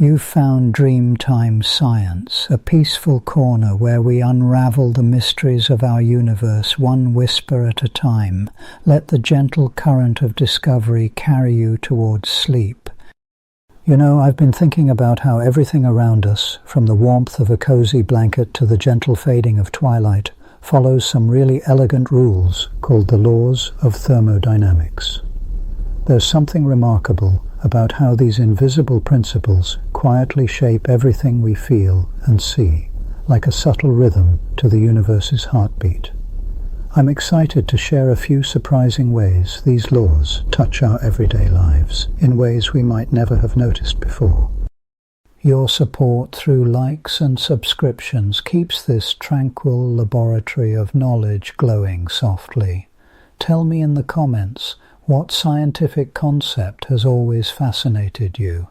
You've found Dreamtime Science, a peaceful corner where we unravel the mysteries of our universe one whisper at a time. Let the gentle current of discovery carry you towards sleep. You know, I've been thinking about how everything around us, from the warmth of a cozy blanket to the gentle fading of twilight, follows some really elegant rules called the laws of thermodynamics. There's something remarkable about how these invisible principles quietly shape everything we feel and see, like a subtle rhythm to the universe's heartbeat. I'm excited to share a few surprising ways these laws touch our everyday lives, in ways we might never have noticed before. Your support through likes and subscriptions keeps this tranquil laboratory of knowledge glowing softly. Tell me in the comments, what scientific concept has always fascinated you?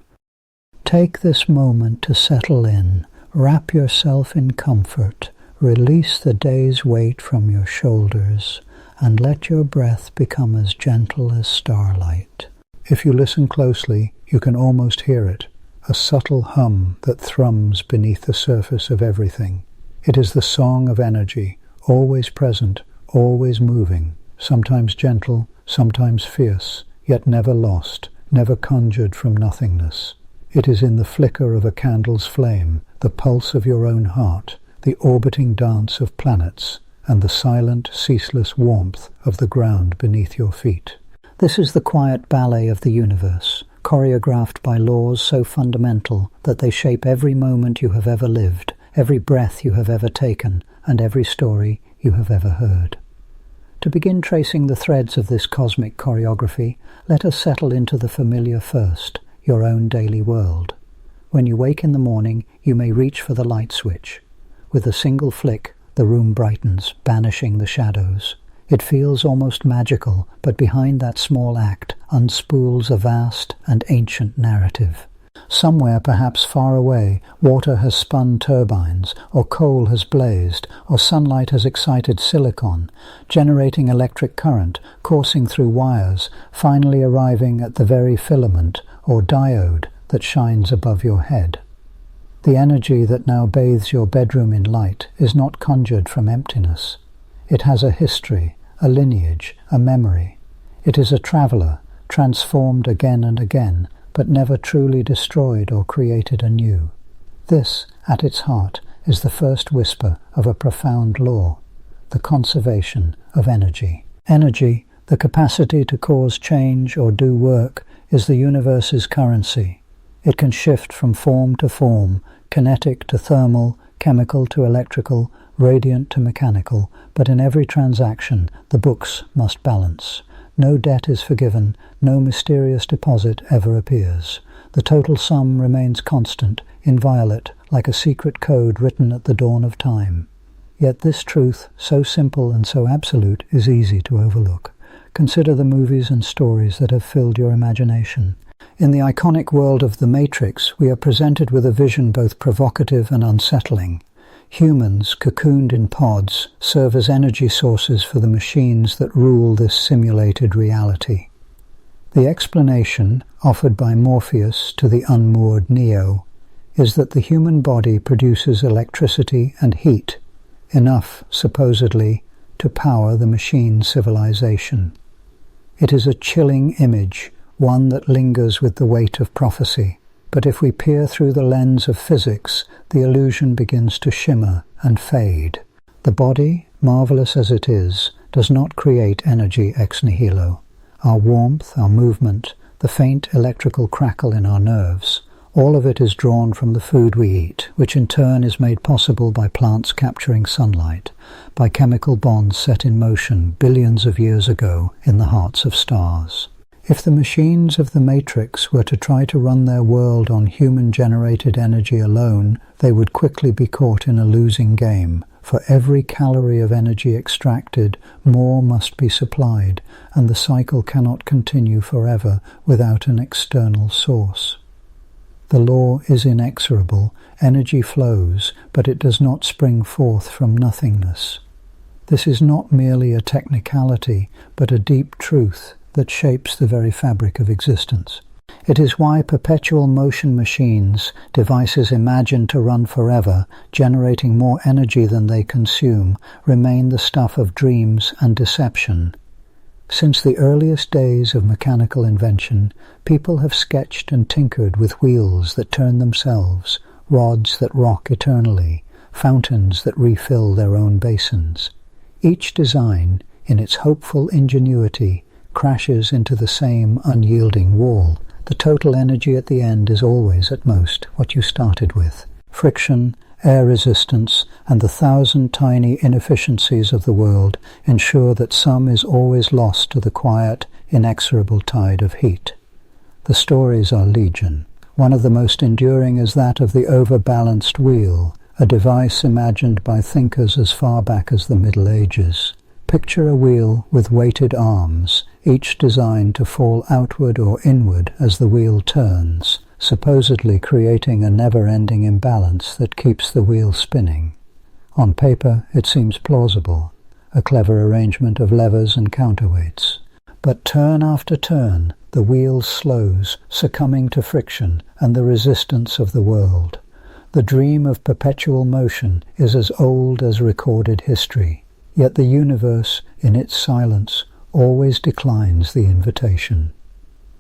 Take this moment to settle in, wrap yourself in comfort, release the day's weight from your shoulders, and let your breath become as gentle as starlight. If you listen closely, you can almost hear it, a subtle hum that thrums beneath the surface of everything. It is the song of energy, always present, always moving, sometimes gentle, sometimes fierce, yet never lost, never conjured from nothingness. It is in the flicker of a candle's flame, the pulse of your own heart, the orbiting dance of planets, and the silent, ceaseless warmth of the ground beneath your feet. This is the quiet ballet of the universe, choreographed by laws so fundamental that they shape every moment you have ever lived, every breath you have ever taken, and every story you have ever heard. To begin tracing the threads of this cosmic choreography, let us settle into the familiar first, your own daily world. When you wake in the morning, you may reach for the light switch. With a single flick, the room brightens, banishing the shadows. It feels almost magical, but behind that small act unspools a vast and ancient narrative. Somewhere, perhaps far away, water has spun turbines, or coal has blazed, or sunlight has excited silicon, generating electric current, coursing through wires, finally arriving at the very filament, or diode, that shines above your head. The energy that now bathes your bedroom in light is not conjured from emptiness. It has a history, a lineage, a memory. It is a traveller, transformed again and again, but never truly destroyed or created anew. This, at its heart, is the first whisper of a profound law, the conservation of energy. Energy, the capacity to cause change or do work, is the universe's currency. It can shift from form to form, kinetic to thermal, chemical to electrical, radiant to mechanical, but in every transaction the books must balance. No debt is forgiven, no mysterious deposit ever appears. The total sum remains constant, inviolate, like a secret code written at the dawn of time. Yet this truth, so simple and so absolute, is easy to overlook. Consider the movies and stories that have filled your imagination. In the iconic world of The Matrix, we are presented with a vision both provocative and unsettling. Humans, cocooned in pods, serve as energy sources for the machines that rule this simulated reality. The explanation, offered by Morpheus to the unmoored Neo, is that the human body produces electricity and heat, enough, supposedly, to power the machine civilization. It is a chilling image, one that lingers with the weight of prophecy. But if we peer through the lens of physics, the illusion begins to shimmer and fade. The body, marvelous as it is, does not create energy ex nihilo. Our warmth, our movement, the faint electrical crackle in our nerves, all of it is drawn from the food we eat, which in turn is made possible by plants capturing sunlight, by chemical bonds set in motion billions of years ago in the hearts of stars. If the machines of the Matrix were to try to run their world on human-generated energy alone, they would quickly be caught in a losing game. For every calorie of energy extracted, more must be supplied, and the cycle cannot continue forever without an external source. The law is inexorable. Energy flows, but it does not spring forth from nothingness. This is not merely a technicality, but a deep truth that shapes the very fabric of existence. It is why perpetual motion machines, devices imagined to run forever, generating more energy than they consume, remain the stuff of dreams and deception. Since the earliest days of mechanical invention, people have sketched and tinkered with wheels that turn themselves, rods that rock eternally, fountains that refill their own basins. Each design, in its hopeful ingenuity, crashes into the same unyielding wall. The total energy at the end is always at most what you started with. Friction, air resistance, and the 1,000 tiny inefficiencies of the world ensure that some is always lost to the quiet, inexorable tide of heat. The stories are legion. One of the most enduring is that of the overbalanced wheel, a device imagined by thinkers as far back as the Middle Ages. Picture a wheel with weighted arms, each designed to fall outward or inward as the wheel turns, supposedly creating a never-ending imbalance that keeps the wheel spinning. On paper, it seems plausible, a clever arrangement of levers and counterweights. But turn after turn, the wheel slows, succumbing to friction and the resistance of the world. The dream of perpetual motion is as old as recorded history, yet the universe, in its silence, always declines the invitation.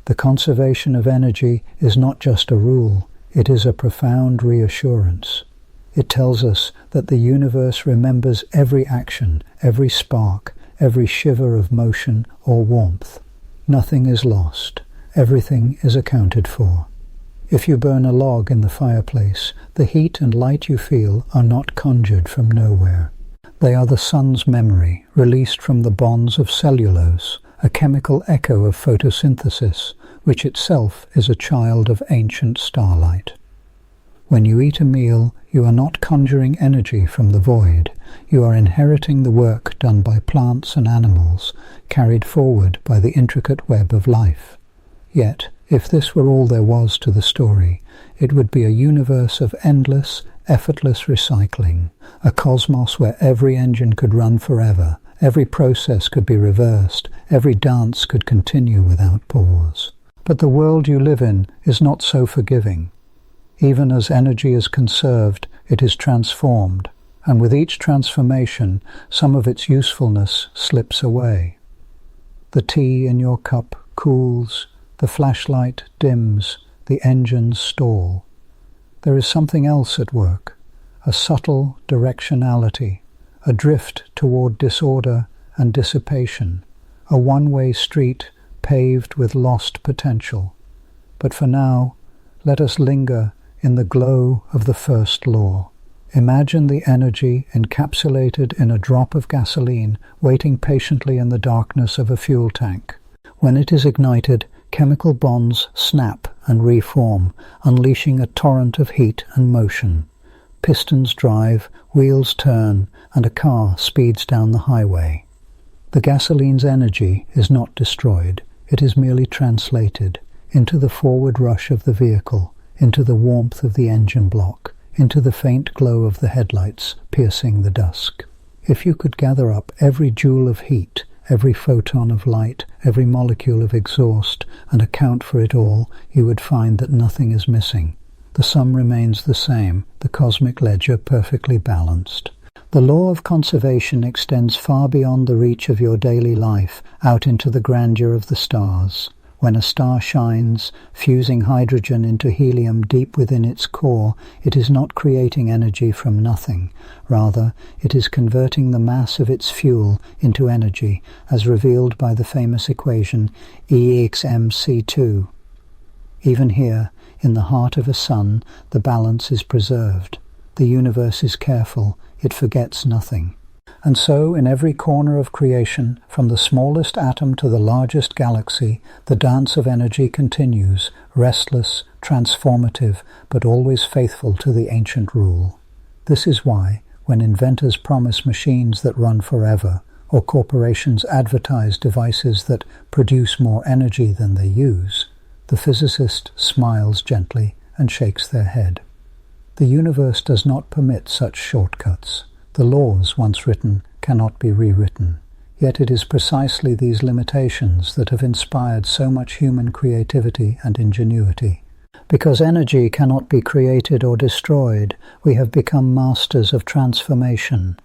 The conservation of energy is not just a rule, it is a profound reassurance. It tells us that the universe remembers every action, every spark, every shiver of motion or warmth. Nothing is lost, everything is accounted for. If you burn a log in the fireplace, the heat and light you feel are not conjured from nowhere. They are the sun's memory, released from the bonds of cellulose, a chemical echo of photosynthesis, which itself is a child of ancient starlight. When you eat a meal, you are not conjuring energy from the void. You are inheriting the work done by plants and animals, carried forward by the intricate web of life. Yet, if this were all there was to the story, it would be a universe of endless, effortless recycling, a cosmos where every engine could run forever, every process could be reversed, every dance could continue without pause. But the world you live in is not so forgiving. Even as energy is conserved, it is transformed, and with each transformation, some of its usefulness slips away. The tea in your cup cools, the flashlight dims, the engines stall. There is something else at work, a subtle directionality, a drift toward disorder and dissipation, a one-way street paved with lost potential. But for now, let us linger in the glow of the first law. Imagine the energy encapsulated in a drop of gasoline waiting patiently in the darkness of a fuel tank. When it is ignited, chemical bonds snap and reform, unleashing a torrent of heat and motion. Pistons drive, wheels turn, and a car speeds down the highway. The gasoline's energy is not destroyed, it is merely translated into the forward rush of the vehicle, into the warmth of the engine block, into the faint glow of the headlights piercing the dusk. If you could gather up every joule of heat, every photon of light, every molecule of exhaust, and account for it all, you would find that nothing is missing. The sum remains the same, the cosmic ledger perfectly balanced. The law of conservation extends far beyond the reach of your daily life, out into the grandeur of the stars. When a star shines, fusing hydrogen into helium deep within its core, it is not creating energy from nothing. Rather, it is converting the mass of its fuel into energy, as revealed by the famous equation E=mc2. Even here, in the heart of a sun, the balance is preserved. The universe is careful, it forgets nothing. And so, in every corner of creation, from the smallest atom to the largest galaxy, the dance of energy continues, restless, transformative, but always faithful to the ancient rule. This is why, when inventors promise machines that run forever, or corporations advertise devices that produce more energy than they use, the physicist smiles gently and shakes their head. The universe does not permit such shortcuts. The laws, once written, cannot be rewritten. Yet it is precisely these limitations that have inspired so much human creativity and ingenuity. Because energy cannot be created or destroyed, we have become masters of transformation.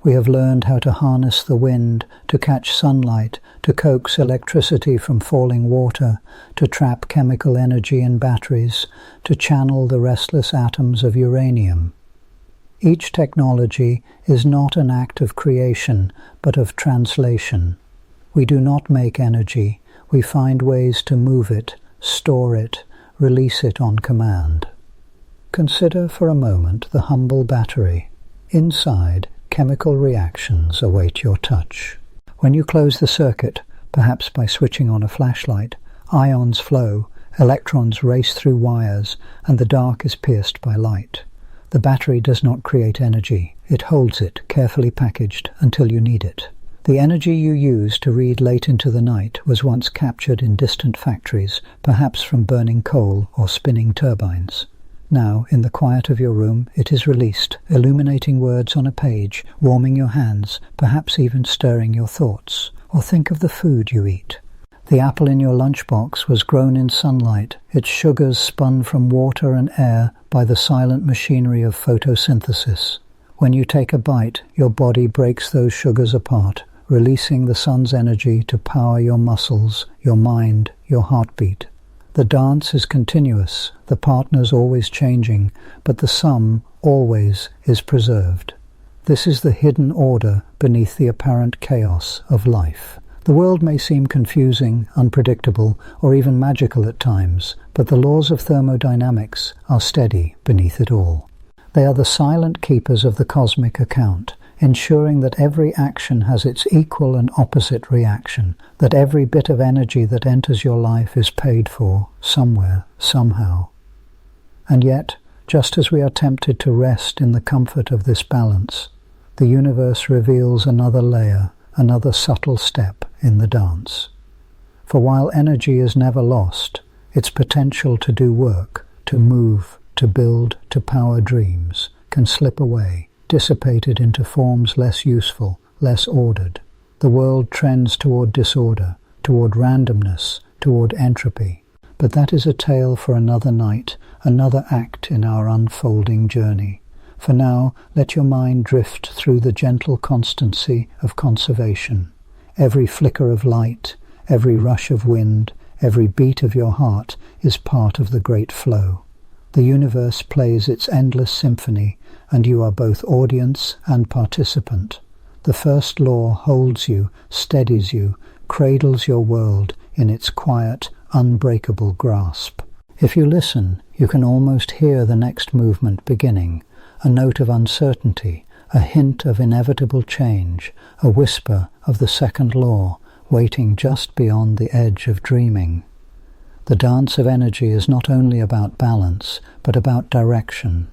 We have learned how to harness the wind, to catch sunlight, to coax electricity from falling water, to trap chemical energy in batteries, to channel the restless atoms of uranium. Each technology is not an act of creation, but of translation. We do not make energy, we find ways to move it, store it, release it on command. Consider for a moment the humble battery. Inside, chemical reactions await your touch. When you close the circuit, perhaps by switching on a flashlight, ions flow, electrons race through wires, and the dark is pierced by light. The battery does not create energy, it holds it, carefully packaged, until you need it. The energy you use to read late into the night was once captured in distant factories, perhaps from burning coal or spinning turbines. Now, in the quiet of your room, it is released, illuminating words on a page, warming your hands, perhaps even stirring your thoughts. Or think of the food you eat. The apple in your lunchbox was grown in sunlight, its sugars spun from water and air by the silent machinery of photosynthesis. When you take a bite, your body breaks those sugars apart, releasing the sun's energy to power your muscles, your mind, your heartbeat. The dance is continuous, the partners always changing, but the sum always is preserved. This is the hidden order beneath the apparent chaos of life. The world may seem confusing, unpredictable, or even magical at times, but the laws of thermodynamics are steady beneath it all. They are the silent keepers of the cosmic account, ensuring that every action has its equal and opposite reaction, that every bit of energy that enters your life is paid for, somewhere, somehow. And yet, just as we are tempted to rest in the comfort of this balance, the universe reveals another layer, another subtle step in the dance. For while energy is never lost, its potential to do work, to move, to build, to power dreams, can slip away, dissipated into forms less useful, less ordered. The world trends toward disorder, toward randomness, toward entropy. But that is a tale for another night, another act in our unfolding journey. For now, let your mind drift through the gentle constancy of conservation. Every flicker of light, every rush of wind, every beat of your heart is part of the great flow. The universe plays its endless symphony, and you are both audience and participant. The first law holds you, steadies you, cradles your world in its quiet, unbreakable grasp. If you listen, you can almost hear the next movement beginning, a note of uncertainty, a hint of inevitable change, a whisper of the second law, waiting just beyond the edge of dreaming. The dance of energy is not only about balance, but about direction.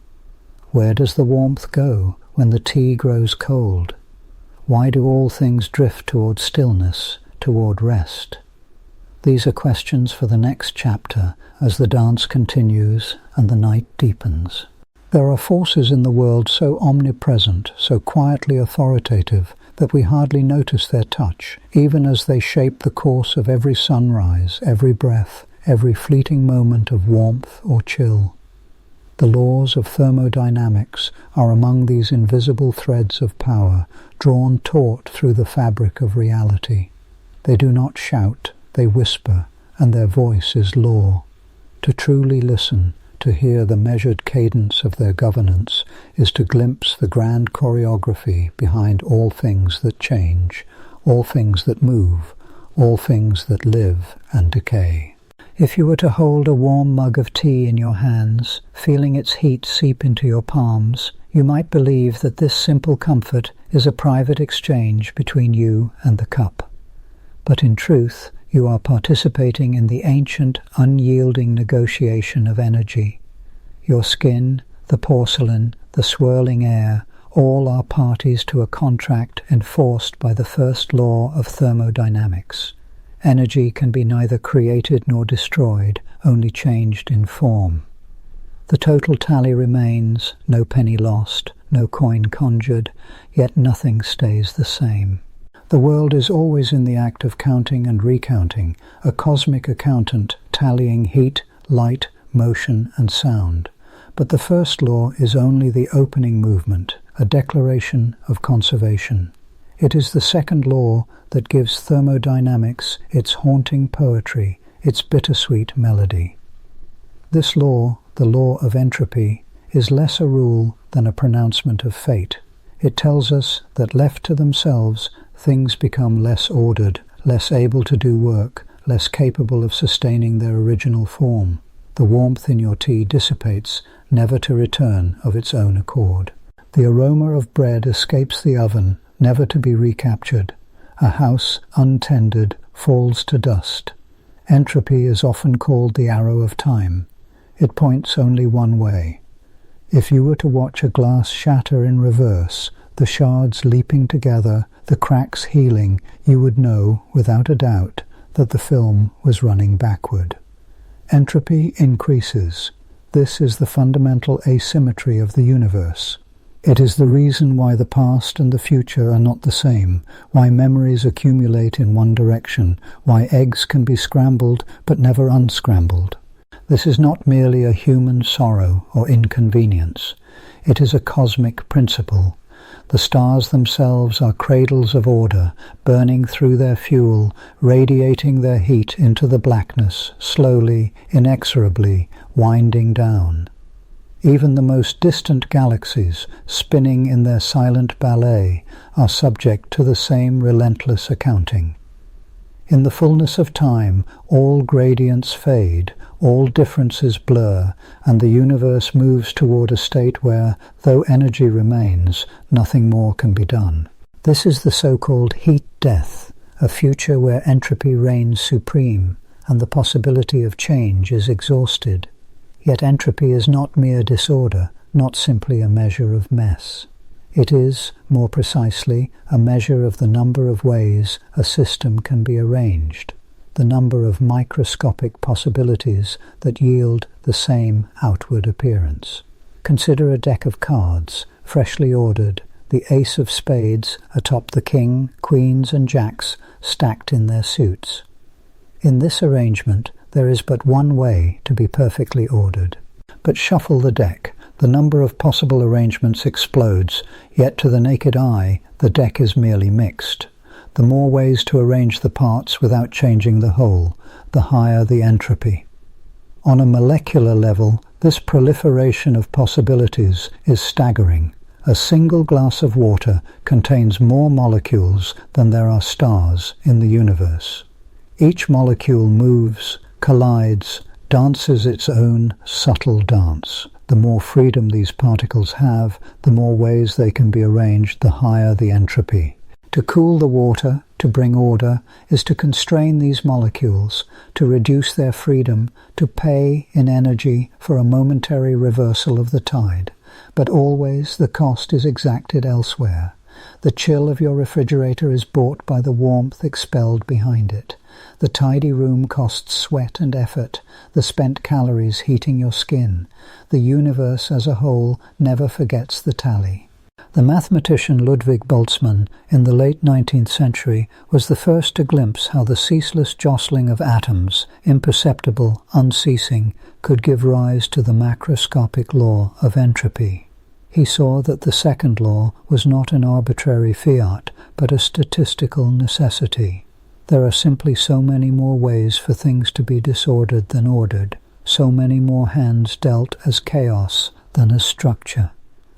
Where does the warmth go when the tea grows cold? Why do all things drift toward stillness, toward rest? These are questions for the next chapter as the dance continues and the night deepens. There are forces in the world so omnipresent, so quietly authoritative, that we hardly notice their touch, even as they shape the course of every sunrise, every breath, every fleeting moment of warmth or chill. The laws of thermodynamics are among these invisible threads of power, drawn taut through the fabric of reality. They do not shout, they whisper, and their voice is law. To truly listen, to hear the measured cadence of their governance, is to glimpse the grand choreography behind all things that change, all things that move, all things that live and decay. If you were to hold a warm mug of tea in your hands, feeling its heat seep into your palms, you might believe that this simple comfort is a private exchange between you and the cup. But in truth, you are participating in the ancient, unyielding negotiation of energy. Your skin, the porcelain, the swirling air, all are parties to a contract enforced by the first law of thermodynamics. Energy can be neither created nor destroyed, only changed in form. The total tally remains, no penny lost, no coin conjured, yet nothing stays the same. The world is always in the act of counting and recounting, a cosmic accountant tallying heat, light, motion, and sound. But the first law is only the opening movement, a declaration of conservation. It is the second law that gives thermodynamics its haunting poetry, its bittersweet melody. This law, the law of entropy, is less a rule than a pronouncement of fate. It tells us that left to themselves, things become less ordered, less able to do work, less capable of sustaining their original form. The warmth in your tea dissipates, never to return of its own accord. The aroma of bread escapes the oven, never to be recaptured. A house, untended, falls to dust. Entropy is often called the arrow of time. It points only one way. If you were to watch a glass shatter in reverse, the shards leaping together, the cracks healing, you would know, without a doubt, that the film was running backward. Entropy increases. This is the fundamental asymmetry of the universe. It is the reason why the past and the future are not the same, why memories accumulate in one direction, why eggs can be scrambled but never unscrambled. This is not merely a human sorrow or inconvenience. It is a cosmic principle. The stars themselves are cradles of order, burning through their fuel, radiating their heat into the blackness, slowly, inexorably, winding down. Even the most distant galaxies, spinning in their silent ballet, are subject to the same relentless accounting. In the fullness of time, all gradients fade, all differences blur, and the universe moves toward a state where, though energy remains, nothing more can be done. This is the so-called heat death, a future where entropy reigns supreme, and the possibility of change is exhausted. Yet entropy is not mere disorder, not simply a measure of mess. It is, more precisely, a measure of the number of ways a system can be arranged, the number of microscopic possibilities that yield the same outward appearance. Consider a deck of cards, freshly ordered, the ace of spades atop the king, queens, and jacks stacked in their suits. In this arrangement, there is but one way to be perfectly ordered. But shuffle the deck. The number of possible arrangements explodes, yet to the naked eye, the deck is merely mixed. The more ways to arrange the parts without changing the whole, the higher the entropy. On a molecular level, this proliferation of possibilities is staggering. A single glass of water contains more molecules than there are stars in the universe. Each molecule moves, collides, dances its own subtle dance. The more freedom these particles have, the more ways they can be arranged, the higher the entropy. To cool the water, to bring order, is to constrain these molecules, to reduce their freedom, to pay in energy for a momentary reversal of the tide. But always the cost is exacted elsewhere. The chill of your refrigerator is bought by the warmth expelled behind it. The tidy room costs sweat and effort, the spent calories heating your skin. The universe as a whole never forgets the tally. The mathematician Ludwig Boltzmann, in the late 19th century, was the first to glimpse how the ceaseless jostling of atoms, imperceptible, unceasing, could give rise to the macroscopic law of entropy. He saw that the second law was not an arbitrary fiat, but a statistical necessity. There are simply so many more ways for things to be disordered than ordered, so many more hands dealt as chaos than as structure.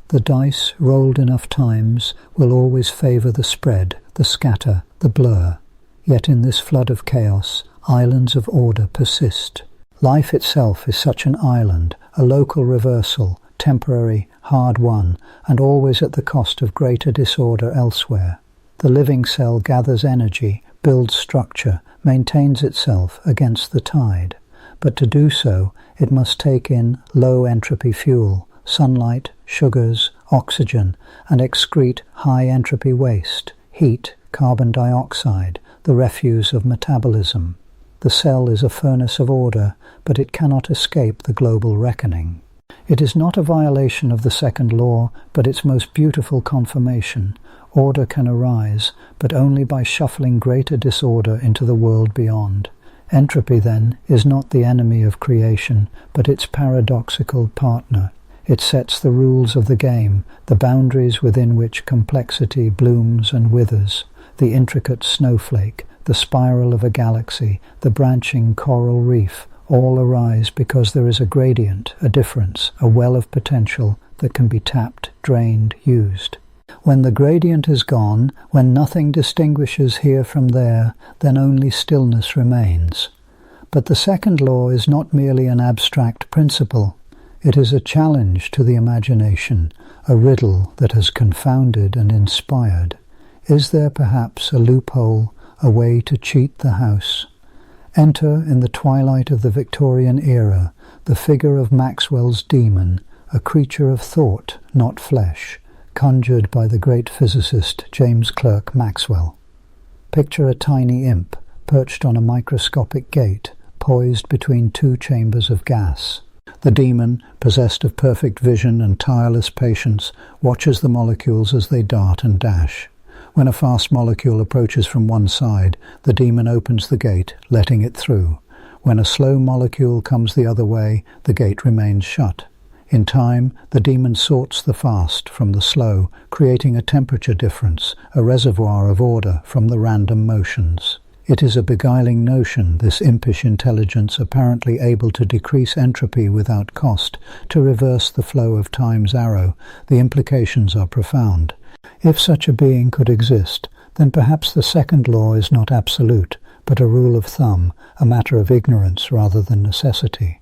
The dice, rolled enough times, will always favor the spread, the scatter, the blur. Yet in this flood of chaos, islands of order persist. Life itself is such an island, a local reversal, temporary, hard-won, and always at the cost of greater disorder elsewhere. The living cell gathers energy, builds structure, maintains itself against the tide. But to do so, it must take in low-entropy fuel, sunlight, sugars, oxygen, and excrete high-entropy waste, heat, carbon dioxide, the refuse of metabolism. The cell is a furnace of order, but it cannot escape the global reckoning. It is not a violation of the second law, but its most beautiful confirmation. Order can arise, but only by shuffling greater disorder into the world beyond. Entropy, then, is not the enemy of creation, but its paradoxical partner. It sets the rules of the game, the boundaries within which complexity blooms and withers, the intricate snowflake, the spiral of a galaxy, the branching coral reef, all arise because there is a gradient, a difference, a well of potential that can be tapped, drained, used. When the gradient is gone, when nothing distinguishes here from there, then only stillness remains. But the second law is not merely an abstract principle. It is a challenge to the imagination, a riddle that has confounded and inspired. Is there perhaps a loophole, a way to cheat the house? Enter, in the twilight of the Victorian era, the figure of Maxwell's demon, a creature of thought, not flesh, conjured by the great physicist James Clerk Maxwell. Picture a tiny imp, perched on a microscopic gate, poised between two chambers of gas. The demon, possessed of perfect vision and tireless patience, watches the molecules as they dart and dash. When a fast molecule approaches from one side, the demon opens the gate, letting it through. When a slow molecule comes the other way, the gate remains shut. In time, the demon sorts the fast from the slow, creating a temperature difference, a reservoir of order from the random motions. It is a beguiling notion, this impish intelligence apparently able to decrease entropy without cost, to reverse the flow of time's arrow. The implications are profound. If such a being could exist, then perhaps the second law is not absolute, but a rule of thumb, a matter of ignorance rather than necessity.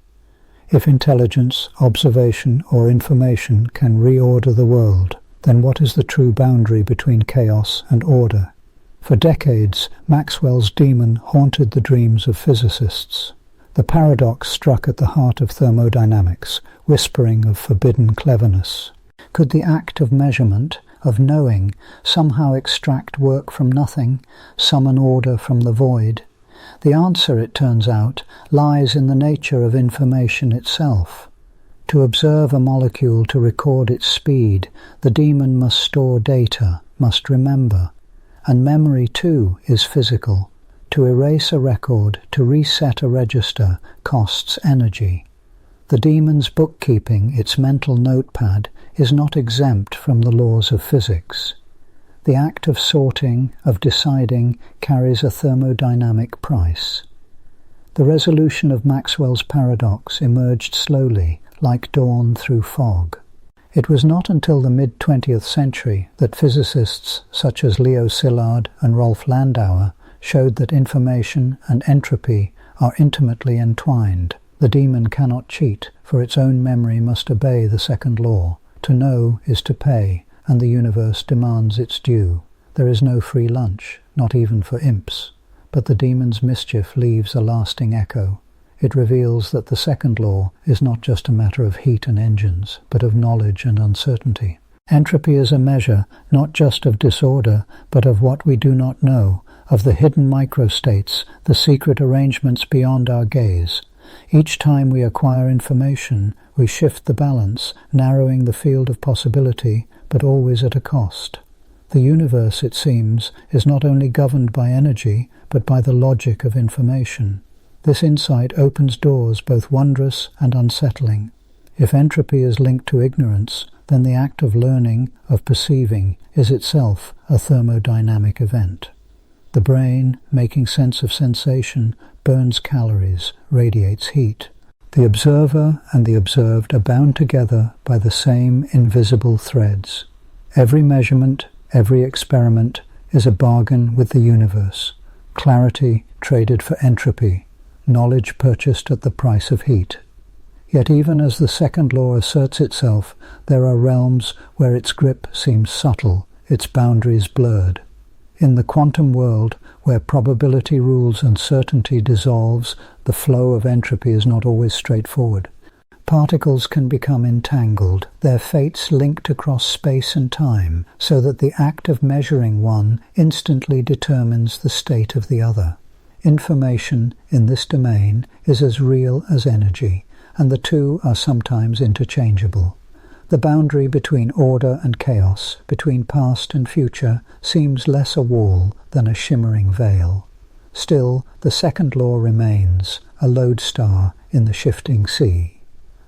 If intelligence, observation, or information can reorder the world, then what is the true boundary between chaos and order? For decades, Maxwell's demon haunted the dreams of physicists. The paradox struck at the heart of thermodynamics, whispering of forbidden cleverness. Could the act of measurement, of knowing, somehow extract work from nothing, summon order from the void? The answer, it turns out, lies in the nature of information itself. To observe a molecule, to record its speed, the demon must store data, must remember. And memory, too, is physical. To erase a record, to reset a register, costs energy. The demon's bookkeeping, its mental notepad, is not exempt from the laws of physics. The act of sorting, of deciding, carries a thermodynamic price. The resolution of Maxwell's paradox emerged slowly, like dawn through fog. It was not until the mid-20th century that physicists such as Leo Szilard and Rolf Landauer showed that information and entropy are intimately entwined. The demon cannot cheat, for its own memory must obey the second law. To know is to pay, and the universe demands its due. There is no free lunch, not even for imps. But the demon's mischief leaves a lasting echo. It reveals that the second law is not just a matter of heat and engines, but of knowledge and uncertainty. Entropy is a measure not just of disorder, but of what we do not know, of the hidden microstates, the secret arrangements beyond our gaze. Each time we acquire information, we shift the balance, narrowing the field of possibility, but always at a cost. The universe, it seems, is not only governed by energy, but by the logic of information. This insight opens doors both wondrous and unsettling. If entropy is linked to ignorance, then the act of learning, of perceiving, is itself a thermodynamic event. The brain, making sense of sensation, burns calories, radiates heat. The observer and the observed are bound together by the same invisible threads. Every measurement, every experiment is a bargain with the universe. Clarity traded for entropy. Knowledge purchased at the price of heat. Yet even as the second law asserts itself, there are realms where its grip seems subtle, its boundaries blurred. In the quantum world, where probability rules and certainty dissolves, the flow of entropy is not always straightforward. Particles can become entangled, their fates linked across space and time, so that the act of measuring one instantly determines the state of the other. Information in this domain is as real as energy, and the two are sometimes interchangeable. The boundary between order and chaos, between past and future, seems less a wall than a shimmering veil. Still, the second law remains, a lodestar in the shifting sea.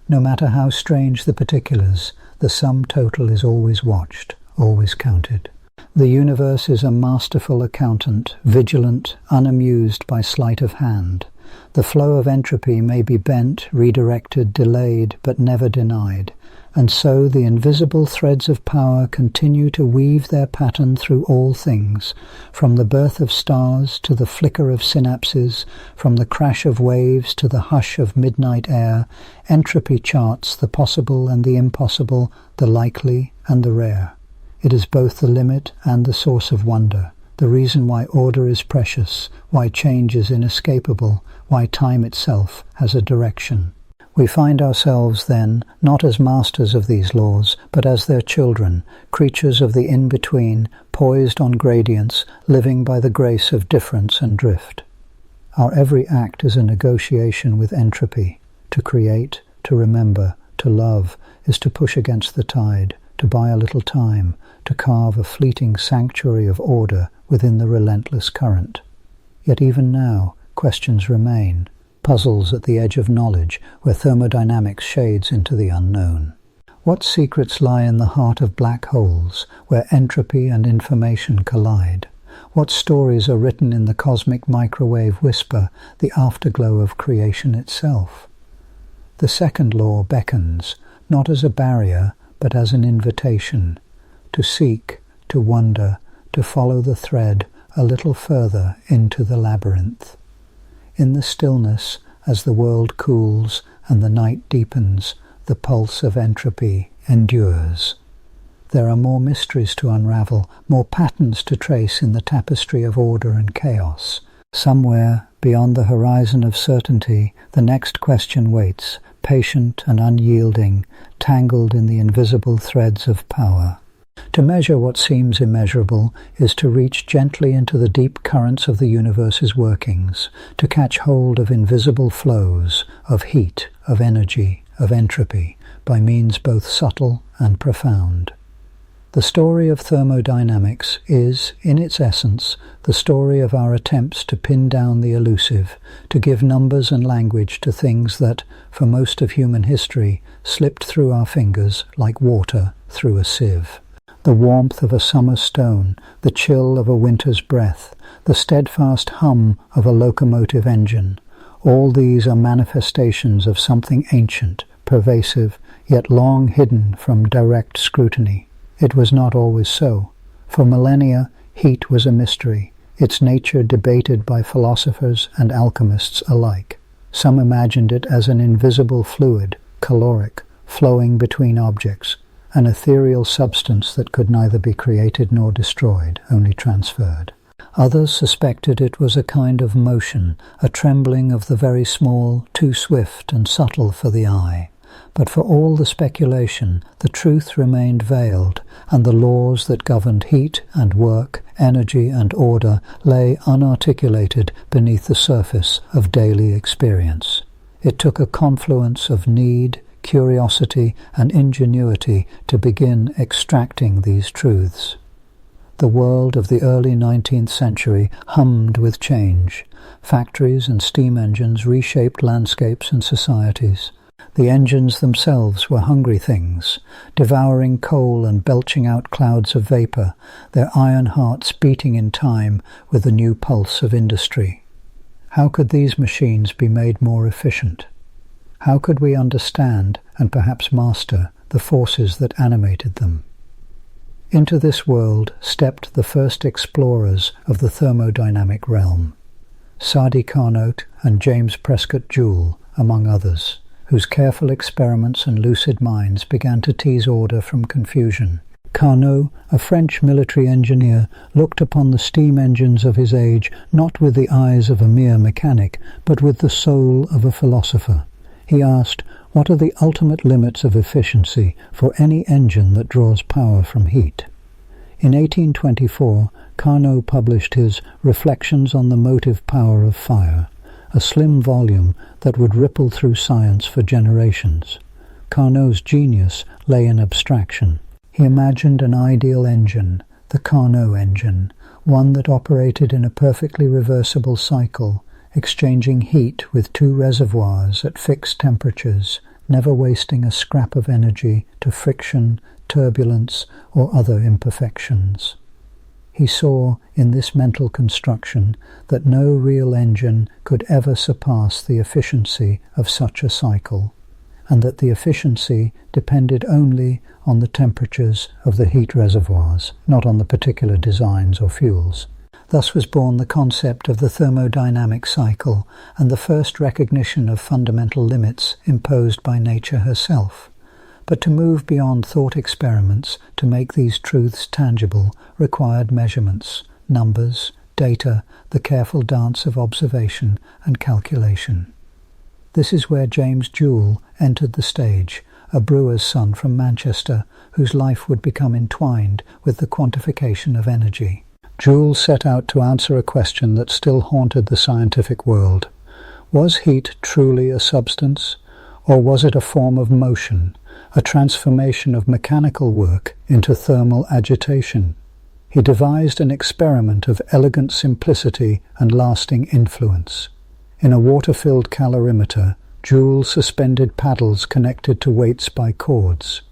No matter how strange the particulars, the sum total is always watched, always counted. The universe is a masterful accountant, vigilant, unamused by sleight of hand. The flow of entropy may be bent, redirected, delayed, but never denied. And so the invisible threads of power continue to weave their pattern through all things, from the birth of stars to the flicker of synapses, from the crash of waves to the hush of midnight air. Entropy charts the possible and the impossible, the likely and the rare. It is both the limit and the source of wonder, the reason why order is precious, why change is inescapable, why time itself has a direction. We find ourselves, then, not as masters of these laws, but as their children, creatures of the in-between, poised on gradients, living by the grace of difference and drift. Our every act is a negotiation with entropy. To create, to remember, to love, is to push against the tide, to buy a little time, to carve a fleeting sanctuary of order within the relentless current. Yet even now, questions remain. Puzzles at the edge of knowledge, where thermodynamics shades into the unknown. What secrets lie in the heart of black holes, where entropy and information collide? What stories are written in the cosmic microwave whisper, the afterglow of creation itself? The second law beckons, not as a barrier, but as an invitation, to seek, to wonder, to follow the thread a little further into the labyrinth. In the stillness, as the world cools and the night deepens, the pulse of entropy endures. There are more mysteries to unravel, more patterns to trace in the tapestry of order and chaos. Somewhere, beyond the horizon of certainty, the next question waits, patient and unyielding, tangled in the invisible threads of power. To measure what seems immeasurable is to reach gently into the deep currents of the universe's workings, to catch hold of invisible flows, of heat, of energy, of entropy, by means both subtle and profound. The story of thermodynamics is, in its essence, the story of our attempts to pin down the elusive, to give numbers and language to things that, for most of human history, slipped through our fingers like water through a sieve. The warmth of a summer stone, the chill of a winter's breath, the steadfast hum of a locomotive engine, all these are manifestations of something ancient, pervasive, yet long hidden from direct scrutiny. It was not always so. For millennia, heat was a mystery, its nature debated by philosophers and alchemists alike. Some imagined it as an invisible fluid, caloric, flowing between objects, an ethereal substance that could neither be created nor destroyed, only transferred. Others suspected it was a kind of motion, a trembling of the very small, too swift and subtle for the eye. But for all the speculation, the truth remained veiled, and the laws that governed heat and work, energy and order lay unarticulated beneath the surface of daily experience. It took a confluence of need, curiosity and ingenuity to begin extracting these truths. The world of the early 19th century hummed with change. Factories and steam engines reshaped landscapes and societies. The engines themselves were hungry things, devouring coal and belching out clouds of vapor, their iron hearts beating in time with the new pulse of industry. How could these machines be made more efficient? How could we understand and perhaps master the forces that animated them? Into this world stepped the first explorers of the thermodynamic realm, Sadi Carnot and James Prescott Joule, among others, whose careful experiments and lucid minds began to tease order from confusion. Carnot, a French military engineer, looked upon the steam engines of his age not with the eyes of a mere mechanic, but with the soul of a philosopher. He asked, what are the ultimate limits of efficiency for any engine that draws power from heat? In 1824, Carnot published his Reflections on the Motive Power of Fire, a slim volume that would ripple through science for generations. Carnot's genius lay in abstraction. He imagined an ideal engine, the Carnot engine, one that operated in a perfectly reversible cycle, exchanging heat with two reservoirs at fixed temperatures, never wasting a scrap of energy to friction, turbulence, or other imperfections. He saw in this mental construction that no real engine could ever surpass the efficiency of such a cycle, and that the efficiency depended only on the temperatures of the heat reservoirs, not on the particular designs or fuels. Thus was born the concept of the thermodynamic cycle and the first recognition of fundamental limits imposed by nature herself. But to move beyond thought experiments to make these truths tangible required measurements, numbers, data, the careful dance of observation and calculation. This is where James Joule entered the stage, a brewer's son from Manchester, whose life would become entwined with the quantification of energy. Joule set out to answer a question that still haunted the scientific world. Was heat truly a substance, or was it a form of motion, a transformation of mechanical work into thermal agitation? He devised an experiment of elegant simplicity and lasting influence. In a water-filled calorimeter, Joule suspended paddles connected to weights by cords.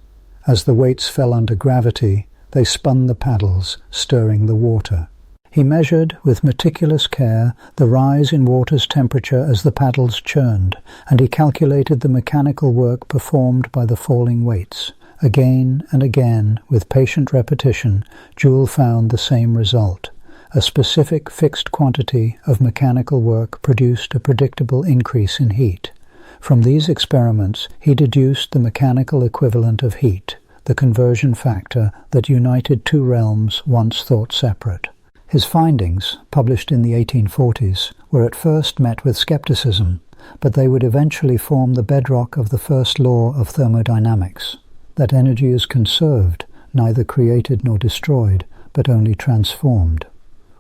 As the weights fell under gravity, they spun the paddles, stirring the water. He measured with meticulous care the rise in water's temperature as the paddles churned, and he calculated the mechanical work performed by the falling weights. Again and again, with patient repetition, Joule found the same result. A specific fixed quantity of mechanical work produced a predictable increase in heat. From these experiments, he deduced the mechanical equivalent of heat, the conversion factor that united two realms once thought separate. His findings, published in the 1840s, were at first met with skepticism, but they would eventually form the bedrock of the first law of thermodynamics, that energy is conserved, neither created nor destroyed, but only transformed.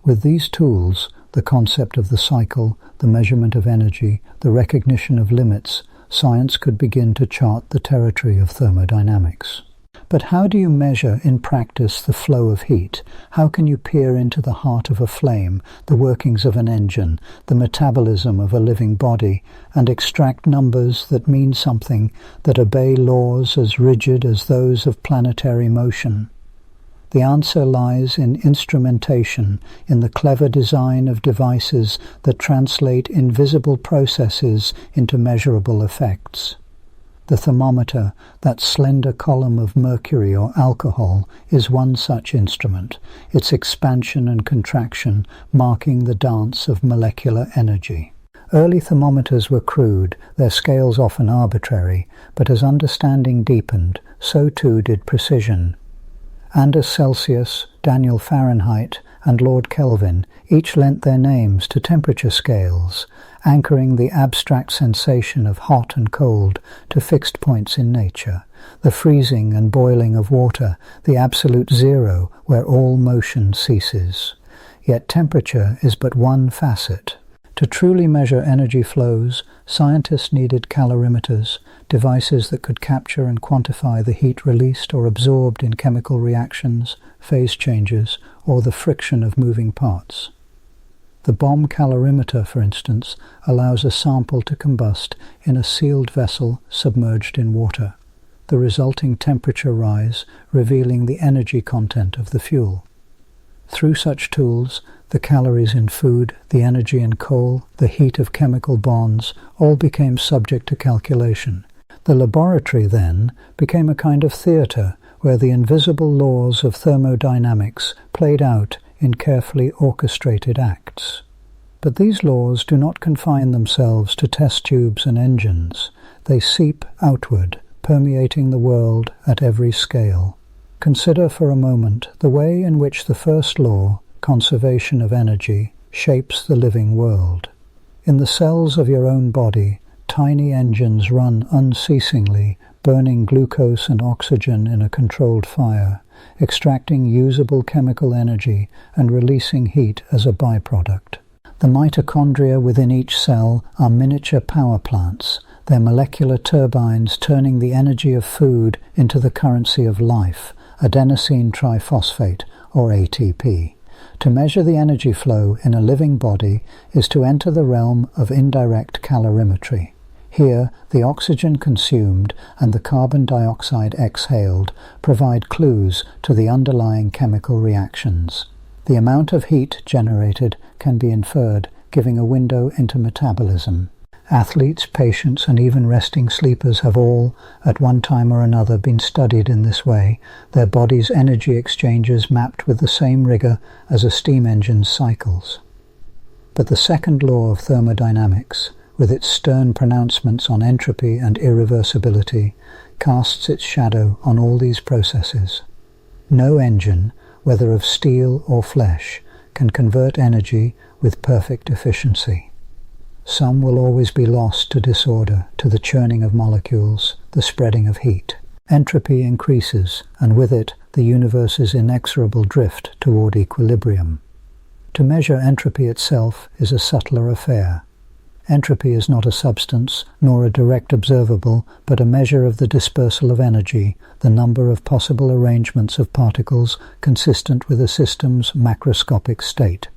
With these tools, the concept of the cycle, the measurement of energy, the recognition of limits, science could begin to chart the territory of thermodynamics. But how do you measure in practice the flow of heat? How can you peer into the heart of a flame, the workings of an engine, the metabolism of a living body, and extract numbers that mean something, that obey laws as rigid as those of planetary motion? The answer lies in instrumentation, in the clever design of devices that translate invisible processes into measurable effects. The thermometer, that slender column of mercury or alcohol, is one such instrument, its expansion and contraction marking the dance of molecular energy. Early thermometers were crude, their scales often arbitrary, but as understanding deepened, so too did precision. Anders Celsius, Daniel Fahrenheit, and Lord Kelvin each lent their names to temperature scales, anchoring the abstract sensation of hot and cold to fixed points in nature, the freezing and boiling of water, the absolute zero where all motion ceases. Yet temperature is but one facet. To truly measure energy flows, scientists needed calorimeters, devices that could capture and quantify the heat released or absorbed in chemical reactions, phase changes, or the friction of moving parts. The bomb calorimeter, for instance, allows a sample to combust in a sealed vessel submerged in water, the resulting temperature rise revealing the energy content of the fuel. Through such tools, the calories in food, the energy in coal, the heat of chemical bonds, all became subject to calculation. The laboratory, then, became a kind of theatre where the invisible laws of thermodynamics played out in carefully orchestrated acts. But these laws do not confine themselves to test tubes and engines. They seep outward, permeating the world at every scale. Consider for a moment the way in which the first law, conservation of energy, shapes the living world. In the cells of your own body, tiny engines run unceasingly, burning glucose and oxygen in a controlled fire, extracting usable chemical energy and releasing heat as a byproduct. The mitochondria within each cell are miniature power plants, their molecular turbines turning the energy of food into the currency of life, adenosine triphosphate, or ATP. To measure the energy flow in a living body is to enter the realm of indirect calorimetry. Here, the oxygen consumed and the carbon dioxide exhaled provide clues to the underlying chemical reactions. The amount of heat generated can be inferred, giving a window into metabolism. Athletes, patients, and even resting sleepers have all, at one time or another, been studied in this way, their body's energy exchanges mapped with the same rigor as a steam engine's cycles. But the second law of thermodynamics, with its stern pronouncements on entropy and irreversibility, casts its shadow on all these processes. No engine, whether of steel or flesh, can convert energy with perfect efficiency. Some will always be lost to disorder, to the churning of molecules, the spreading of heat. Entropy increases, and with it the universe's inexorable drift toward equilibrium. To measure entropy itself is a subtler affair. Entropy is not a substance, nor a direct observable, but a measure of the dispersal of energy, the number of possible arrangements of particles consistent with a system's macroscopic state.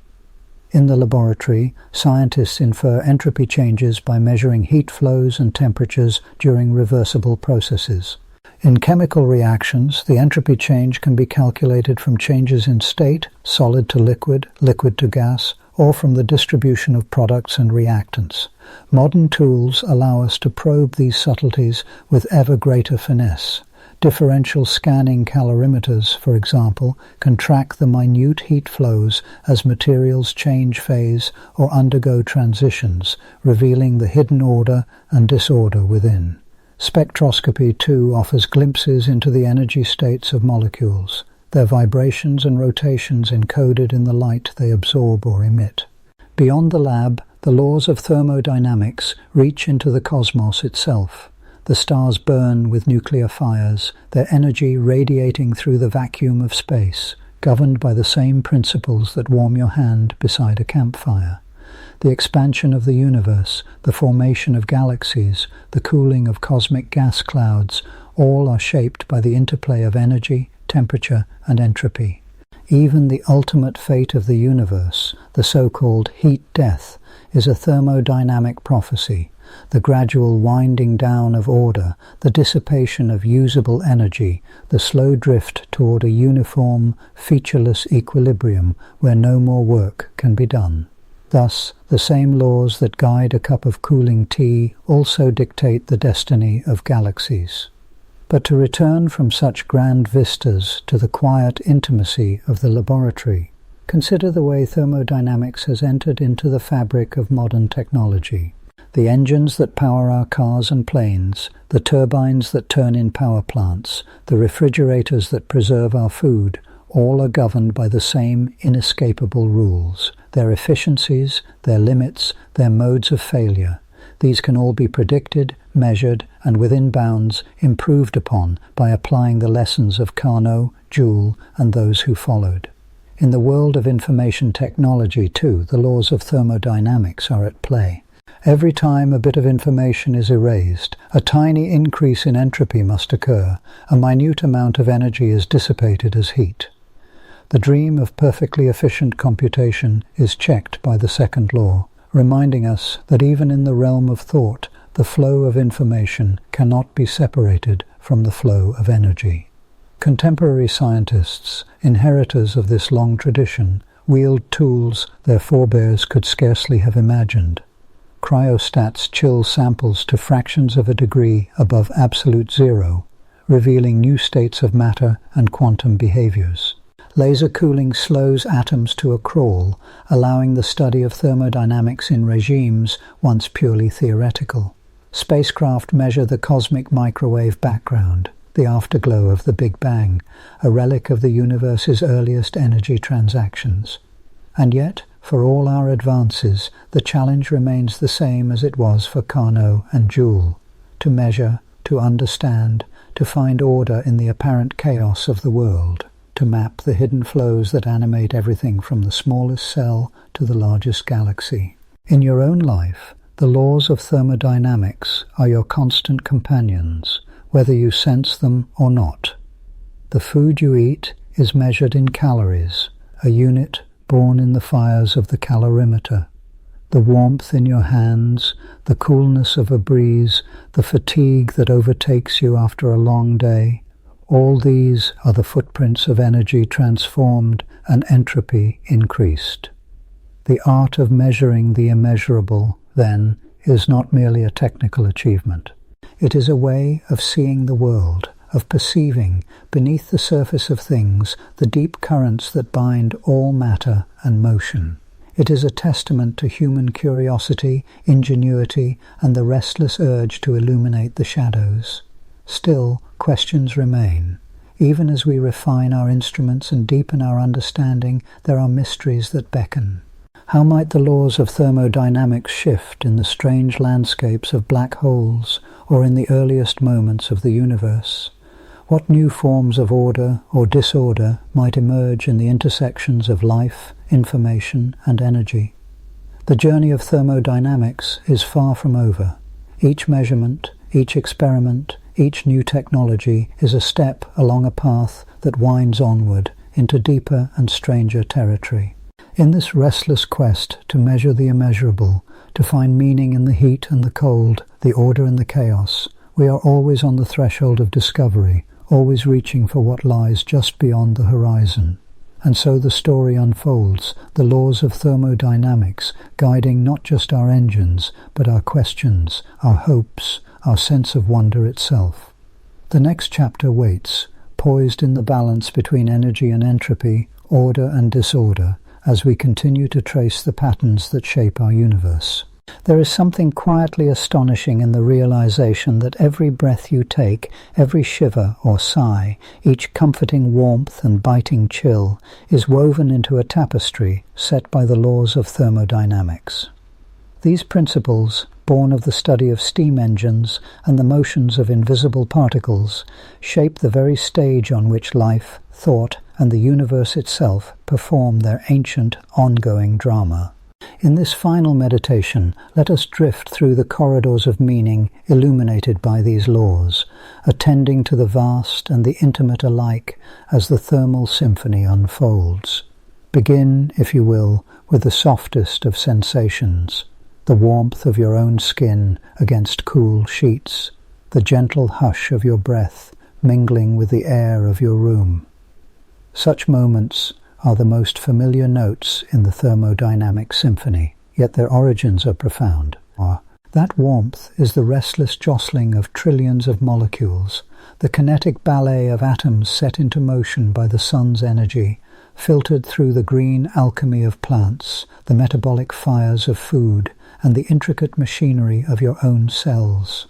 In the laboratory, scientists infer entropy changes by measuring heat flows and temperatures during reversible processes. In chemical reactions, the entropy change can be calculated from changes in state, solid to liquid, liquid to gas, or from the distribution of products and reactants. Modern tools allow us to probe these subtleties with ever greater finesse. Differential scanning calorimeters, for example, can track the minute heat flows as materials change phase or undergo transitions, revealing the hidden order and disorder within. Spectroscopy, too, offers glimpses into the energy states of molecules, their vibrations and rotations encoded in the light they absorb or emit. Beyond the lab, the laws of thermodynamics reach into the cosmos itself. The stars burn with nuclear fires, their energy radiating through the vacuum of space, governed by the same principles that warm your hand beside a campfire. The expansion of the universe, the formation of galaxies, the cooling of cosmic gas clouds, all are shaped by the interplay of energy, temperature, and entropy. Even the ultimate fate of the universe, the so-called heat death, is a thermodynamic prophecy. The gradual winding down of order, the dissipation of usable energy, the slow drift toward a uniform, featureless equilibrium where no more work can be done. Thus, the same laws that guide a cup of cooling tea also dictate the destiny of galaxies. But to return from such grand vistas to the quiet intimacy of the laboratory, consider the way thermodynamics has entered into the fabric of modern technology. The engines that power our cars and planes, the turbines that turn in power plants, the refrigerators that preserve our food, all are governed by the same inescapable rules. Their efficiencies, their limits, their modes of failure. These can all be predicted, measured, and within bounds improved upon by applying the lessons of Carnot, Joule, and those who followed. In the world of information technology, too, the laws of thermodynamics are at play. Every time a bit of information is erased, a tiny increase in entropy must occur, a minute amount of energy is dissipated as heat. The dream of perfectly efficient computation is checked by the second law, reminding us that even in the realm of thought, the flow of information cannot be separated from the flow of energy. Contemporary scientists, inheritors of this long tradition, wield tools their forebears could scarcely have imagined. Cryostats chill samples to fractions of a degree above absolute zero, revealing new states of matter and quantum behaviors. Laser cooling slows atoms to a crawl, allowing the study of thermodynamics in regimes once purely theoretical. Spacecraft measure the cosmic microwave background, the afterglow of the Big Bang, a relic of the universe's earliest energy transactions. And yet, for all our advances, the challenge remains the same as it was for Carnot and Joule: to measure, to understand, to find order in the apparent chaos of the world. to map the hidden flows that animate everything from the smallest cell to the largest galaxy. In your own life, the laws of thermodynamics are your constant companions, whether you sense them or not. The food you eat is measured in calories, a unit born in the fires of the calorimeter. The warmth in your hands, the coolness of a breeze, the fatigue that overtakes you after a long day, all these are the footprints of energy transformed and entropy increased. The art of measuring the immeasurable, then, is not merely a technical achievement. It is a way of seeing the world, of perceiving, beneath the surface of things, the deep currents that bind all matter and motion. It is a testament to human curiosity, ingenuity, and the restless urge to illuminate the shadows. Still, questions remain. Even as we refine our instruments and deepen our understanding, there are mysteries that beckon. How might the laws of thermodynamics shift in the strange landscapes of black holes or in the earliest moments of the universe? What new forms of order or disorder might emerge in the intersections of life, information, and energy? The journey of thermodynamics is far from over. Each measurement, each experiment, each new technology is a step along a path that winds onward into deeper and stranger territory. In this restless quest to measure the immeasurable, to find meaning in the heat and the cold, the order and the chaos, we are always on the threshold of discovery, always reaching for what lies just beyond the horizon. And so the story unfolds, the laws of thermodynamics guiding not just our engines, but our questions, our hopes, our sense of wonder itself. The next chapter waits, poised in the balance between energy and entropy, order and disorder, as we continue to trace the patterns that shape our universe. There is something quietly astonishing in the realization that every breath you take, every shiver or sigh, each comforting warmth and biting chill, is woven into a tapestry set by the laws of thermodynamics. These principles, born of the study of steam engines and the motions of invisible particles, shape the very stage on which life, thought, and the universe itself perform their ancient, ongoing drama. In this final meditation, let us drift through the corridors of meaning illuminated by these laws, attending to the vast and the intimate alike as the thermal symphony unfolds. Begin, if you will, with the softest of sensations, the warmth of your own skin against cool sheets, the gentle hush of your breath mingling with the air of your room. Such moments are the most familiar notes in the thermodynamic symphony, yet their origins are profound. That warmth is the restless jostling of trillions of molecules, the kinetic ballet of atoms set into motion by the sun's energy, filtered through the green alchemy of plants, the metabolic fires of food, and the intricate machinery of your own cells.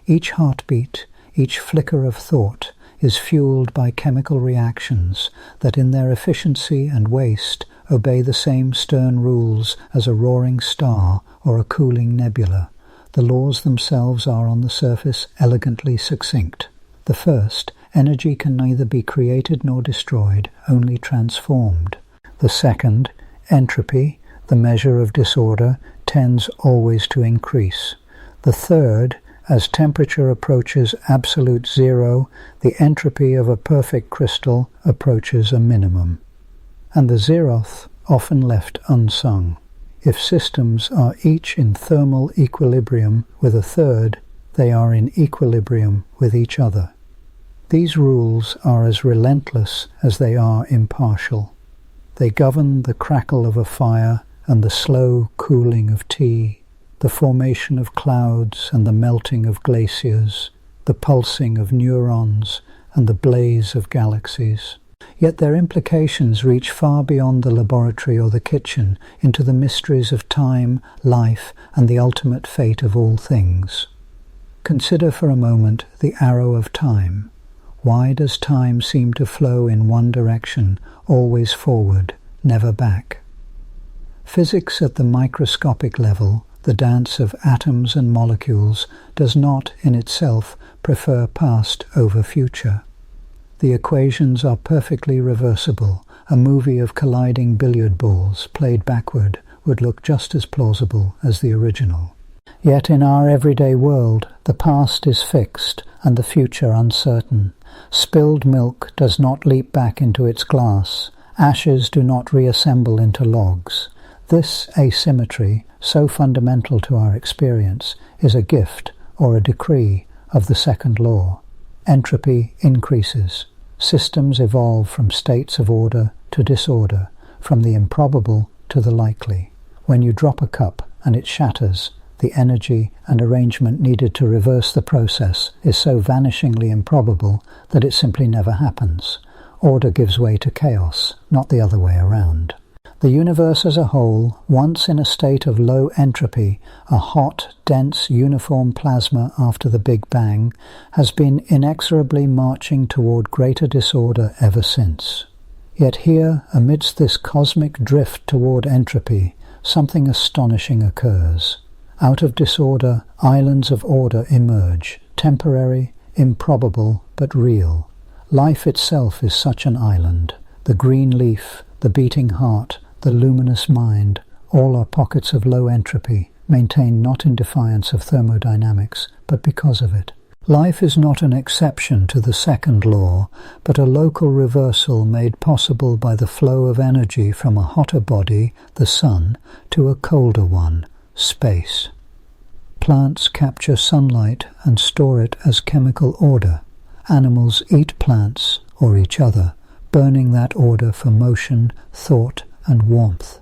Each heartbeat, each flicker of thought, is fueled by chemical reactions that in their efficiency and waste obey the same stern rules as a roaring star or a cooling nebula. The laws themselves are on the surface elegantly succinct. The first, energy can neither be created nor destroyed, only transformed. The second, entropy, the measure of disorder, tends always to increase. The third, as temperature approaches absolute zero, the entropy of a perfect crystal approaches a minimum. And the zeroth, often left unsung. If systems are each in thermal equilibrium with a third, they are in equilibrium with each other. These rules are as relentless as they are impartial. They govern the crackle of a fire and the slow cooling of tea, the formation of clouds and the melting of glaciers, the pulsing of neurons and the blaze of galaxies. Yet their implications reach far beyond the laboratory or the kitchen into the mysteries of time, life, and the ultimate fate of all things. Consider for a moment the arrow of time. Why does time seem to flow in one direction, always forward, never back? Physics at the microscopic level, the dance of atoms and molecules, does not in itself prefer past over future. The equations are perfectly reversible. A movie of colliding billiard balls played backward would look just as plausible as the original. Yet in our everyday world, the past is fixed and the future uncertain. Spilled milk does not leap back into its glass. Ashes do not reassemble into logs. This asymmetry, so fundamental to our experience, is a gift or a decree of the second law. Entropy increases. Systems evolve from states of order to disorder, from the improbable to the likely. When you drop a cup and it shatters, the energy and arrangement needed to reverse the process is so vanishingly improbable that it simply never happens. Order gives way to chaos, not the other way around. The universe as a whole, once in a state of low entropy, a hot, dense, uniform plasma after the Big Bang, has been inexorably marching toward greater disorder ever since. Yet here, amidst this cosmic drift toward entropy, something astonishing occurs. Out of disorder, islands of order emerge, temporary, improbable, but real. Life itself is such an island. The green leaf, the beating heart, the luminous mind, all are pockets of low entropy, maintained not in defiance of thermodynamics, but because of it. Life is not an exception to the second law, but a local reversal made possible by the flow of energy from a hotter body, the sun, to a colder one, space. Plants capture sunlight and store it as chemical order. Animals eat plants, or each other, burning that order for motion, thought, and warmth.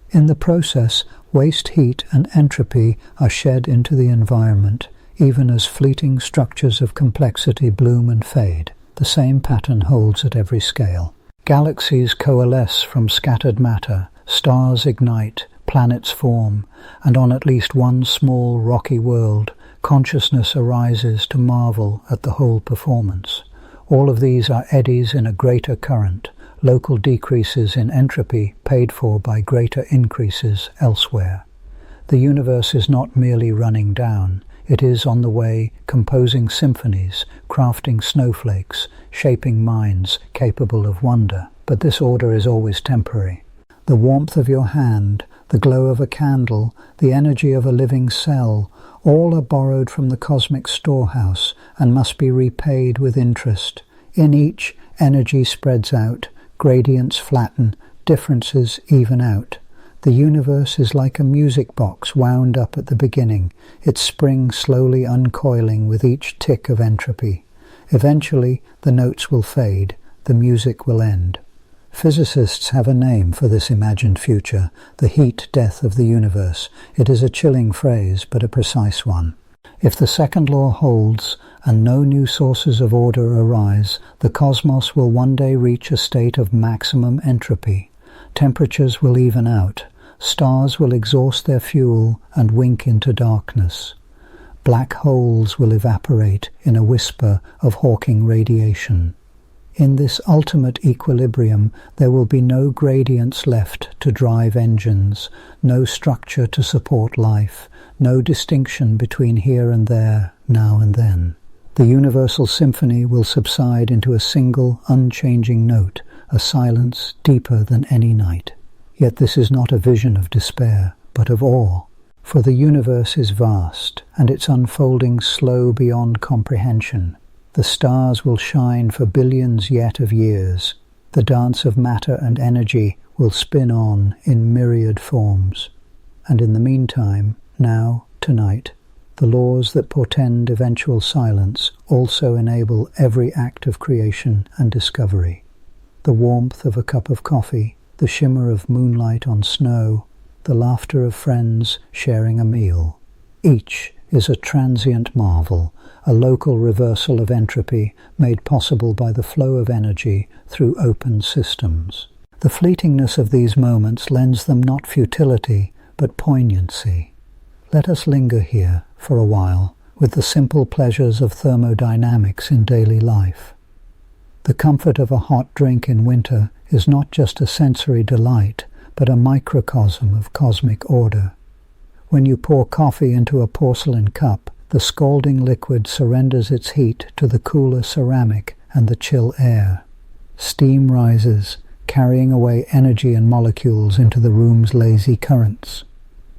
In the process, waste heat and entropy are shed into the environment, even as fleeting structures of complexity bloom and fade. The same pattern holds at every scale. Galaxies coalesce from scattered matter, stars ignite, planets form, and on at least one small rocky world, consciousness arises to marvel at the whole performance. All of these are eddies in a greater current, local decreases in entropy paid for by greater increases elsewhere. The universe is not merely running down, it is on the way composing symphonies, crafting snowflakes, shaping minds capable of wonder. But this order is always temporary. The warmth of your hand, the glow of a candle, the energy of a living cell, all are borrowed from the cosmic storehouse and must be repaid with interest. In each, energy spreads out, gradients flatten, differences even out. The universe is like a music box wound up at the beginning, its spring slowly uncoiling with each tick of entropy. Eventually, the notes will fade, the music will end. Physicists have a name for this imagined future, the heat death of the universe. It is a chilling phrase, but a precise one. If the second law holds, and no new sources of order arise, the cosmos will one day reach a state of maximum entropy. Temperatures will even out. Stars will exhaust their fuel and wink into darkness. Black holes will evaporate in a whisper of hawking radiation. In this ultimate equilibrium, there will be no gradients left to drive engines, no structure to support life, no distinction between here and there, now and then. The universal symphony will subside into a single, unchanging note, a silence deeper than any night. Yet this is not a vision of despair, but of awe. For the universe is vast, and its unfolding slow beyond comprehension. The stars will shine for billions yet of years. The dance of matter and energy will spin on in myriad forms. And in the meantime, now, tonight, the laws that portend eventual silence also enable every act of creation and discovery. The warmth of a cup of coffee, the shimmer of moonlight on snow, the laughter of friends sharing a meal. Each is a transient marvel, a local reversal of entropy made possible by the flow of energy through open systems. The fleetingness of these moments lends them not futility, but poignancy. Let us linger here for a while with the simple pleasures of thermodynamics in daily life. The comfort of a hot drink in winter is not just a sensory delight, but a microcosm of cosmic order. When you pour coffee into a porcelain cup, the scalding liquid surrenders its heat to the cooler ceramic and the chill air. Steam rises, carrying away energy and molecules into the room's lazy currents.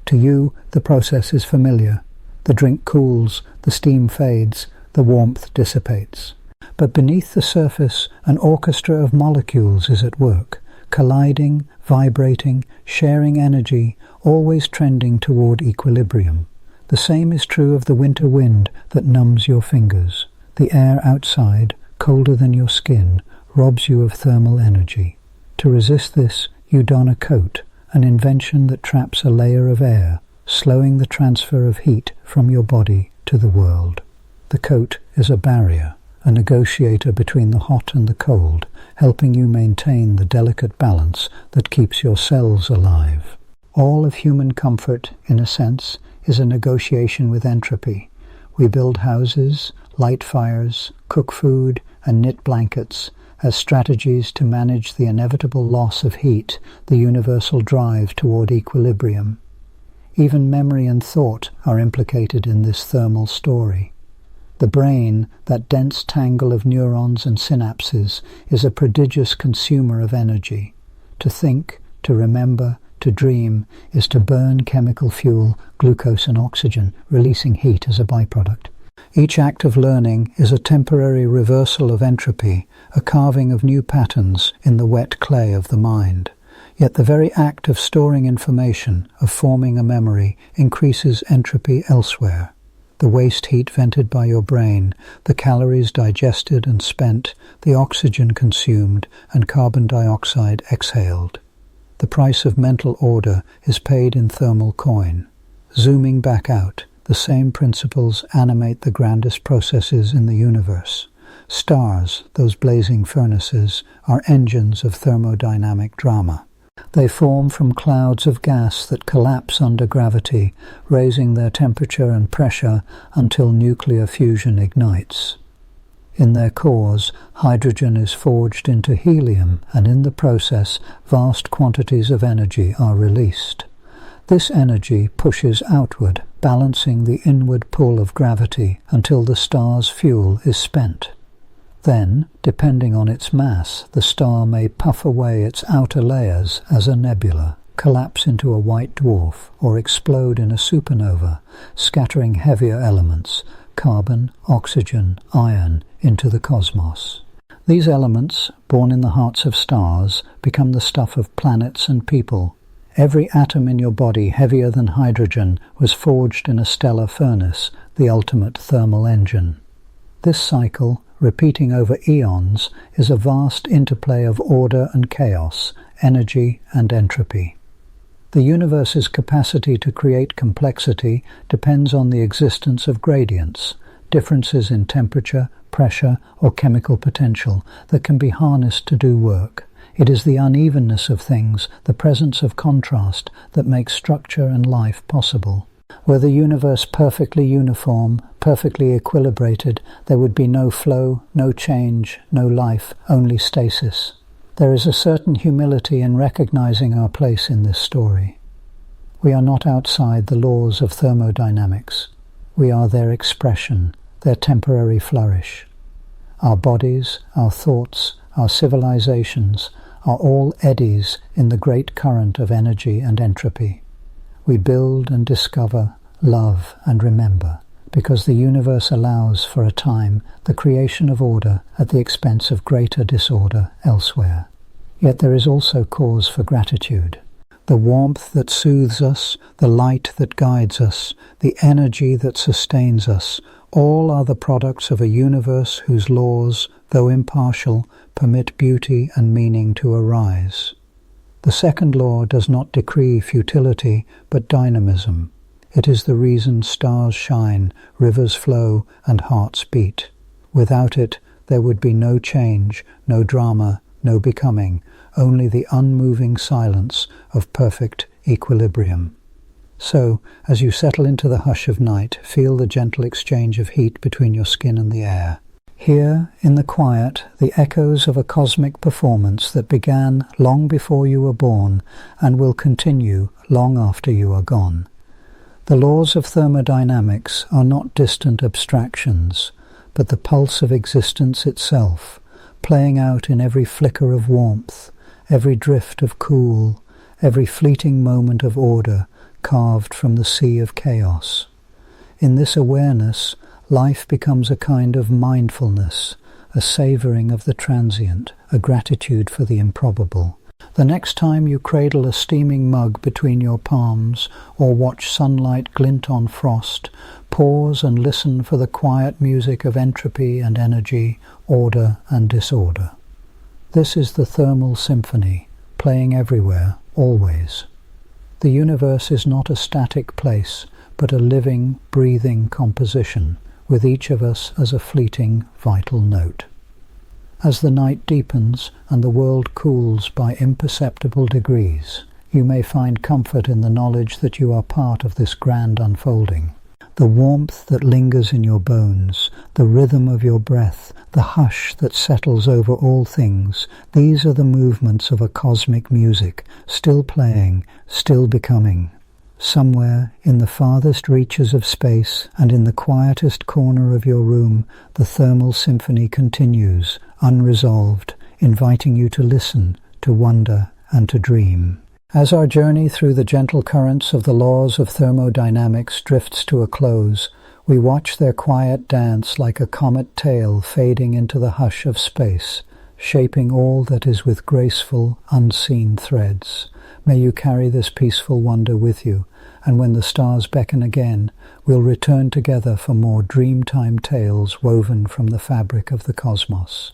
To you, the process is familiar. The drink cools, the steam fades, the warmth dissipates. But beneath the surface, an orchestra of molecules is at work, colliding, vibrating, sharing energy, always trending toward equilibrium. The same is true of the winter wind that numbs your fingers. The air outside, colder than your skin, robs you of thermal energy. To resist this, you don a coat, an invention that traps a layer of air, slowing the transfer of heat from your body to the world. The coat is a barrier, a negotiator between the hot and the cold, helping you maintain the delicate balance that keeps your cells alive. All of human comfort, in a sense, is a negotiation with entropy. We build houses, light fires, cook food, and knit blankets as strategies to manage the inevitable loss of heat, the universal drive toward equilibrium. Even memory and thought are implicated in this thermal story. The brain, that dense tangle of neurons and synapses, is a prodigious consumer of energy. To think, to remember, to dream is to burn chemical fuel, glucose and oxygen, releasing heat as a byproduct. Each act of learning is a temporary reversal of entropy, a carving of new patterns in the wet clay of the mind. Yet the very act of storing information, of forming a memory, increases entropy elsewhere. The waste heat vented by your brain, the calories digested and spent, the oxygen consumed and carbon dioxide exhaled. The price of mental order is paid in thermal coin. Zooming back out, the same principles animate the grandest processes in the universe. Stars, those blazing furnaces, are engines of thermodynamic drama. They form from clouds of gas that collapse under gravity, raising their temperature and pressure until nuclear fusion ignites. In their cores, hydrogen is forged into helium, and in the process, vast quantities of energy are released. This energy pushes outward, balancing the inward pull of gravity until the star's fuel is spent. Then, depending on its mass, the star may puff away its outer layers as a nebula, collapse into a white dwarf, or explode in a supernova, scattering heavier elements, carbon, oxygen, iron, into the cosmos. These elements, born in the hearts of stars, become the stuff of planets and people. Every atom in your body heavier than hydrogen was forged in a stellar furnace, the ultimate thermal engine. This cycle, repeating over eons, is a vast interplay of order and chaos, energy and entropy. The universe's capacity to create complexity depends on the existence of gradients, differences in temperature, pressure, or chemical potential that can be harnessed to do work. It is the unevenness of things, the presence of contrast, that makes structure and life possible. Were the universe perfectly uniform, perfectly equilibrated, there would be no flow, no change, no life, only stasis. There is a certain humility in recognizing our place in this story. We are not outside the laws of thermodynamics. We are their expression, their temporary flourish. Our bodies, our thoughts, our civilizations are all eddies in the great current of energy and entropy. We build and discover, love and remember, because the universe allows for a time the creation of order at the expense of greater disorder elsewhere. Yet there is also cause for gratitude. The warmth that soothes us, the light that guides us, the energy that sustains us, all are the products of a universe whose laws, though impartial, permit beauty and meaning to arise. The second law does not decree futility, but dynamism. It is the reason stars shine, rivers flow, and hearts beat. Without it, there would be no change, no drama, no becoming, only the unmoving silence of perfect equilibrium. So, as you settle into the hush of night, feel the gentle exchange of heat between your skin and the air. Hear, in the quiet, the echoes of a cosmic performance that began long before you were born and will continue long after you are gone. The laws of thermodynamics are not distant abstractions, but the pulse of existence itself, playing out in every flicker of warmth, every drift of cool, every fleeting moment of order carved from the sea of chaos. In this awareness, life becomes a kind of mindfulness, a savouring of the transient, a gratitude for the improbable. The next time you cradle a steaming mug between your palms or watch sunlight glint on frost, pause and listen for the quiet music of entropy and energy, order and disorder. This is the thermal symphony, playing everywhere, always. The universe is not a static place, but a living, breathing composition, with each of us as a fleeting, vital note. As the night deepens and the world cools by imperceptible degrees, you may find comfort in the knowledge that you are part of this grand unfolding. The warmth that lingers in your bones, the rhythm of your breath, the hush that settles over all things, these are the movements of a cosmic music, still playing, still becoming. Somewhere in the farthest reaches of space and in the quietest corner of your room, the thermal symphony continues, unresolved, inviting you to listen, to wonder, and to dream. As our journey through the gentle currents of the laws of thermodynamics drifts to a close, we watch their quiet dance like a comet tail fading into the hush of space, shaping all that is with graceful, unseen threads. May you carry this peaceful wonder with you, and when the stars beckon again, we'll return together for more Dreamtime tales woven from the fabric of the cosmos.